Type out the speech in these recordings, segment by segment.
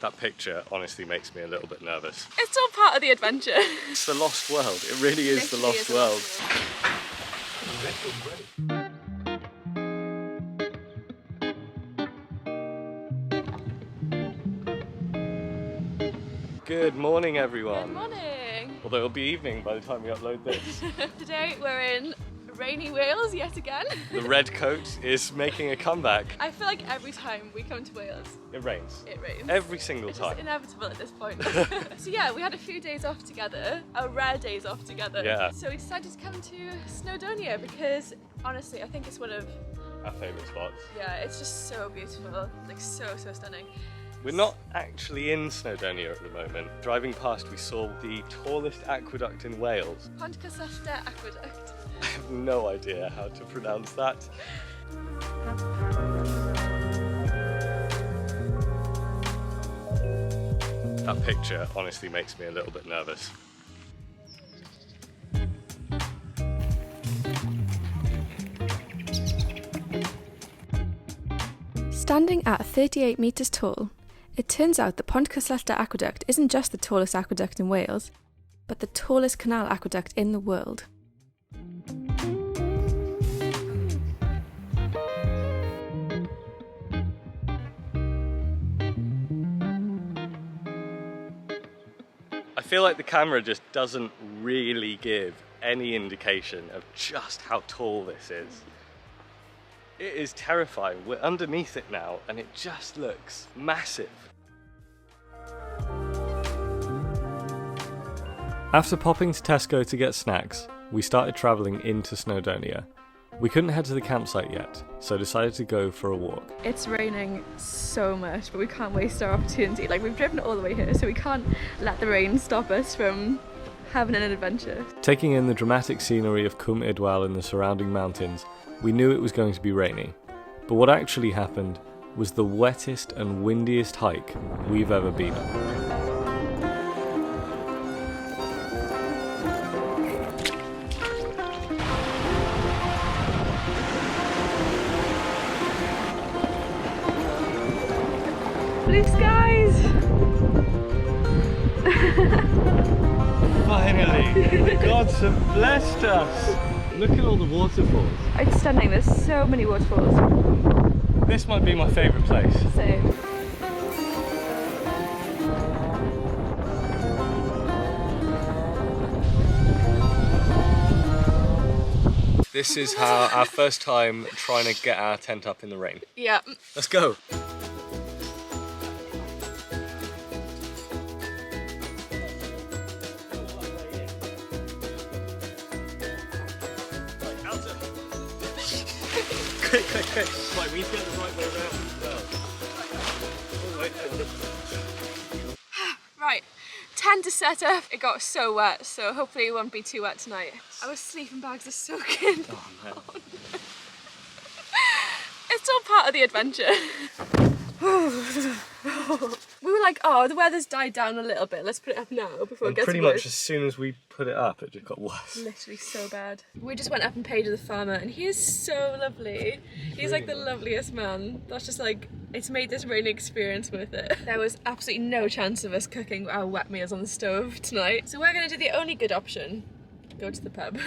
That picture honestly makes me a little bit nervous. It's all part of the adventure. It's the lost world. It really is the lost world. Good morning, everyone. Good morning. Although it'll be evening by the time we upload this. Today we're in rainy Wales yet again. The red coat is making a comeback. I feel like every time we come to Wales, it rains. It rains. Every single time. It's inevitable at this point. So yeah, we had a few days off together, our rare days off together. Yeah. So we decided to come to Snowdonia because honestly, I think it's one of our favourite spots. Yeah, it's just so beautiful, like so stunning. We're not actually in Snowdonia at the moment. Driving past, we saw the tallest aqueduct in Wales. Pontcysyllte Aqueduct. I have no idea how to pronounce that. That picture honestly makes me a little bit nervous. Standing at 38 metres tall, it turns out the Pontcysyllte Aqueduct isn't just the tallest aqueduct in Wales, but the tallest canal aqueduct in the world. I feel like the camera just doesn't really give any indication of just how tall this is. It is terrifying. We're underneath it now and it just looks massive. After popping to Tesco to get snacks, we started travelling into Snowdonia. We couldn't head to the campsite yet, so decided to go for a walk. It's raining so much, but we can't waste our opportunity. Like, we've driven all the way here, so we can't let the rain stop us from having an adventure. Taking in the dramatic scenery of Cwm Idwal and the surrounding mountains, we knew it was going to be rainy. But what actually happened was the wettest and windiest hike we've ever been on. Blue skies! Finally! The gods have blessed us! Look at all the waterfalls. It's stunning, there's so many waterfalls. This might be my favourite place. Same. This is our first time trying to get our tent up in the rain. Yeah. Let's go! Quick. Right, we need to get the right way around as well. Right, tent is set up. It got so wet, so hopefully it won't be too wet tonight. Our sleeping bags are soaking. Oh man. It's all part of the adventure. We were like, oh, the weather's died down a little bit. Let's put it up now before it gets pretty worse. much as soon as we put it up, it just got worse. Literally so bad. We just went up and paid the farmer and he is so lovely. He's like the loveliest man. That's just like, it's made this raining experience worth it. There was absolutely no chance of us cooking our wet meals on the stove tonight. So we're gonna do the only good option. Go to the pub.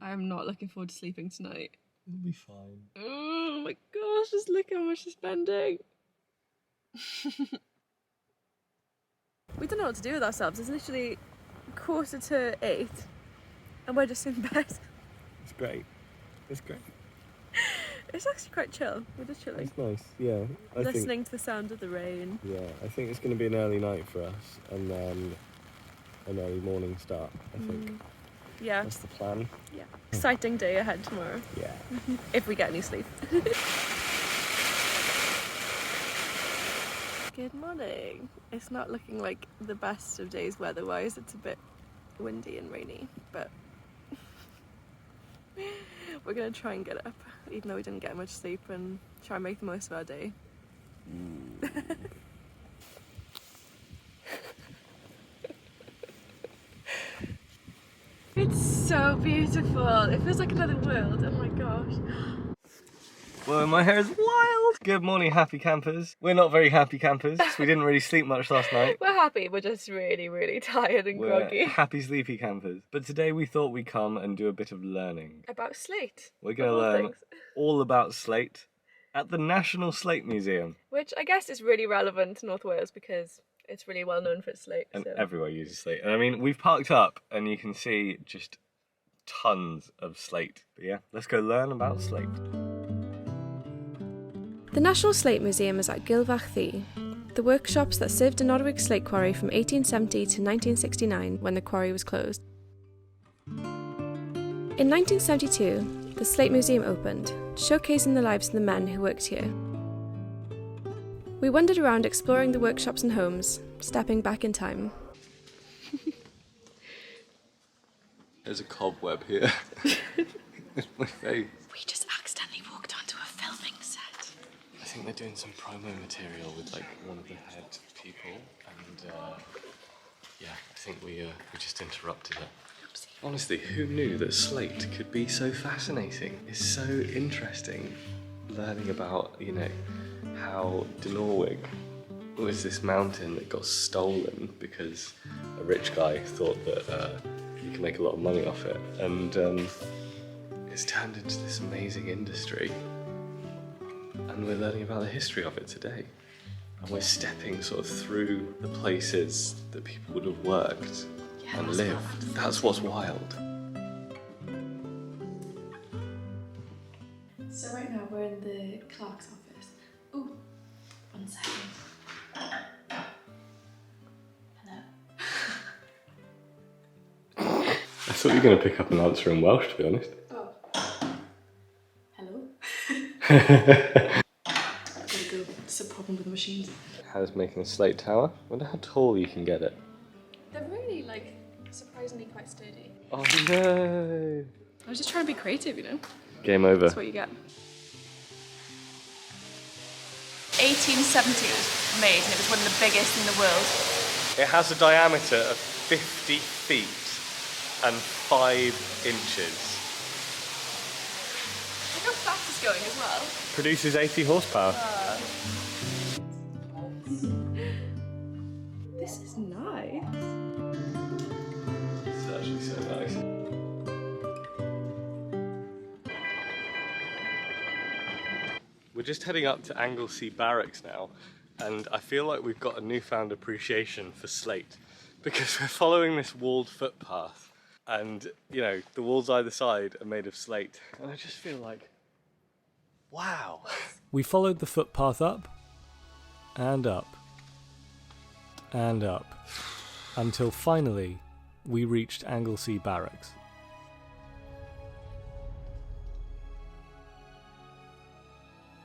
I am not looking forward to sleeping tonight. It'll be fine. Oh my gosh, just look how much she's spending. We don't know what to do with ourselves. It's literally 7:45 and we're just in bed. It's great. It's great. It's actually quite chill. We're just chilling. It's nice, yeah. Listening to the sound of the rain. Yeah, I think it's going to be an early night for us and then an early morning start, I think. Yeah. That's the plan. Yeah. Exciting day ahead tomorrow. Yeah. If we get any sleep. Good morning. It's not looking like the best of days weather-wise. It's a bit windy and rainy, but we're gonna try and get up, even though we didn't get much sleep, and try and make the most of our day. It's so beautiful. It feels like another world. Oh my gosh. Whoa, my hair is wild! Good morning, happy campers. We're not very happy campers. We didn't really sleep much last night. We're happy, we're just really, really tired and We're groggy. happy, sleepy campers. But today we thought we'd come and do a bit of learning. About Slate. We're going to learn all about Slate at the National Slate Museum. Which I guess is really relevant to North Wales because it's really well known for its slate. And so. everywhere uses slate. And I mean, we've parked up and you can see just tons of slate. But yeah, let's go learn about slate. The National Slate Museum is at Gilfach Thŷ, the workshops that served Dinorwig Slate Quarry from 1870 to 1969 when the quarry was closed. In 1972, the Slate Museum opened, showcasing the lives of the men who worked here. We wandered around exploring the workshops and homes, stepping back in time. There's a cobweb here. It's my face. We just accidentally walked onto a filming set. I think they're doing some promo material with like one of the head people, and yeah, I think we just interrupted it. Oopsie. Honestly, who knew that slate could be so fascinating? It's so interesting learning about, you know, how Dinorwig was this mountain that got stolen because a rich guy thought that you can make a lot of money off it, and it's turned into this amazing industry, and we're learning about the history of it today, and we're stepping sort of through the places that people would have worked and lived. That's what's wild. So right now we're in the clerk's office. Ooh, 1 second. Hello. I thought you were going to pick up an answer in Welsh, to be honest. Oh. Hello. Gotta go. It's a problem with the machines. How's making a slate tower? I wonder how tall you can get it. They're really, like, surprisingly quite sturdy. Oh no! I was just trying to be creative, you know? Game over. That's what you get. 1870 it was made, and it was one of the biggest in the world. It has a diameter of 50 feet and 5 inches. Look how fast it's going as well. Produces 80 horsepower. This is nice. It's actually so nice. We're just heading up to Anglesey Barracks now, and I feel like we've got a newfound appreciation for slate because we're following this walled footpath, and you know, the walls either side are made of slate, and I just feel like, wow. We followed the footpath up and up and up until finally we reached Anglesey Barracks.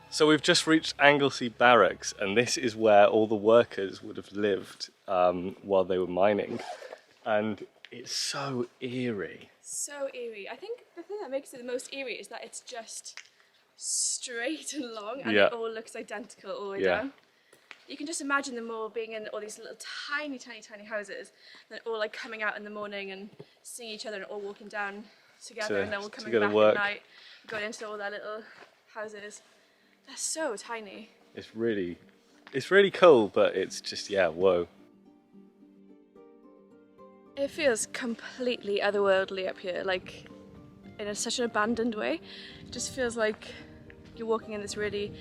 So we've just reached Anglesey Barracks, and this is where all the workers would have lived while they were mining, and it's so eerie. So eerie. I think the thing that makes it the most eerie is that it's just straight and long, and Yeah. it all looks identical all the way Yeah. down. You can just imagine them all being in all these little tiny, tiny, tiny houses, and all like coming out in the morning and seeing each other and all walking down together, and then all coming go to back work. at night, going into all their little houses. They're so tiny. It's really cool, but it's just, yeah, whoa. It feels completely otherworldly up here, like in such an abandoned way. It just feels like you're walking in this really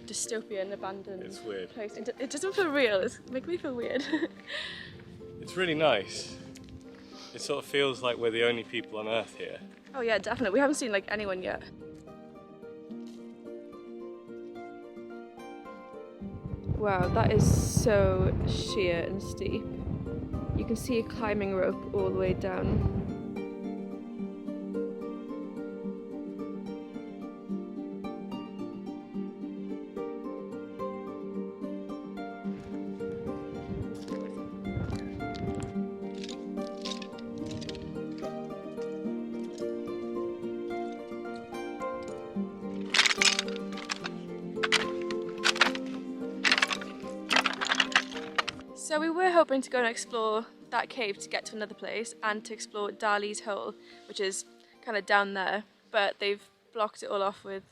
dystopian, abandoned It's weird. place. It doesn't feel real. It's making me feel weird. It's really nice. It sort of feels like we're the only people on Earth here. Oh yeah, definitely. We haven't seen like anyone yet. Wow, that is so sheer and steep. You can see a climbing rope all the way down. So we were hoping to go and explore that cave to get to another place and to explore Dali's hole, which is kind of down there, but they've blocked it all off with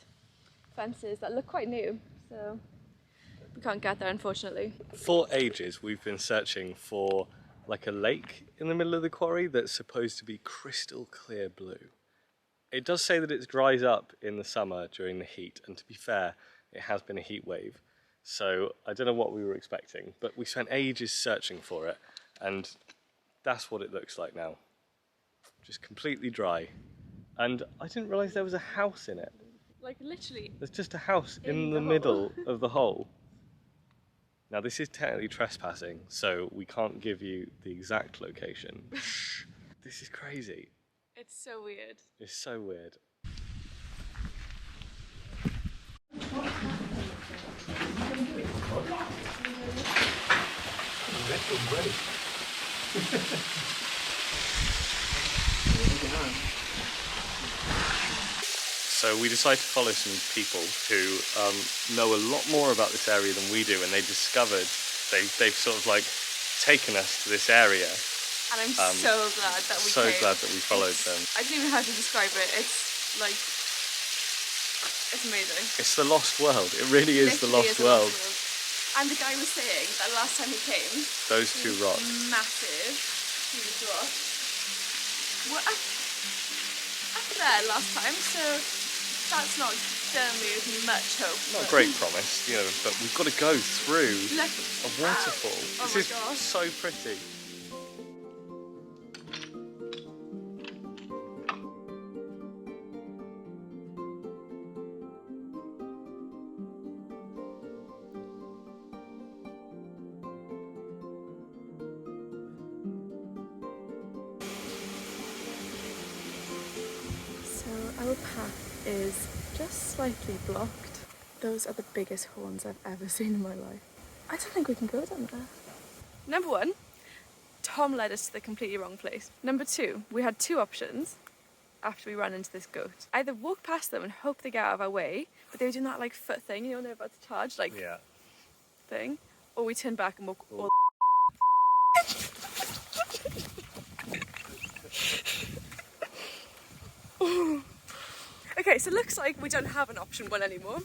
fences that look quite new, so we can't get there unfortunately. For ages we've been searching for like a lake in the middle of the quarry that's supposed to be crystal clear blue. It does say that it dries up in the summer during the heat, and to be fair, it has been a heat wave. So I don't know what we were expecting, but we spent ages searching for it, and that's what it looks like now. Just completely dry. And I didn't realise there was a house in it. Like literally. There's just a house in the the hole. middle of the hole. Now this is technically trespassing, so we can't give you the exact location. Shh. This is crazy. It's so weird. It's so weird. So we decided to follow some people who know a lot more about this area than we do, and they discovered they've sort of like taken us to this area. And I'm so glad that we so came. glad that we followed them. I don't even know how to describe it. It's like, it's amazing. It's the lost world. It really is the lost world. And the guy was saying that last time he came, those two rocks, massive, huge rocks, were up there last time, so that's not gonna be with much hope. not great promise, you know, but we've got to go through Look, a waterfall. Oh This my is gosh. so pretty. So our path is just slightly blocked. Those are the biggest horns I've ever seen in my life. I don't think we can go down there. Number one, Tom led us to the completely wrong place. Number two, we had two options after we ran into this goat. Either walk past them and hope they get out of our way, but they were doing that like foot thing, you know, they're about to charge, like Yeah. thing, or we turn back and walk all Okay, so it looks like we don't have an option one anymore.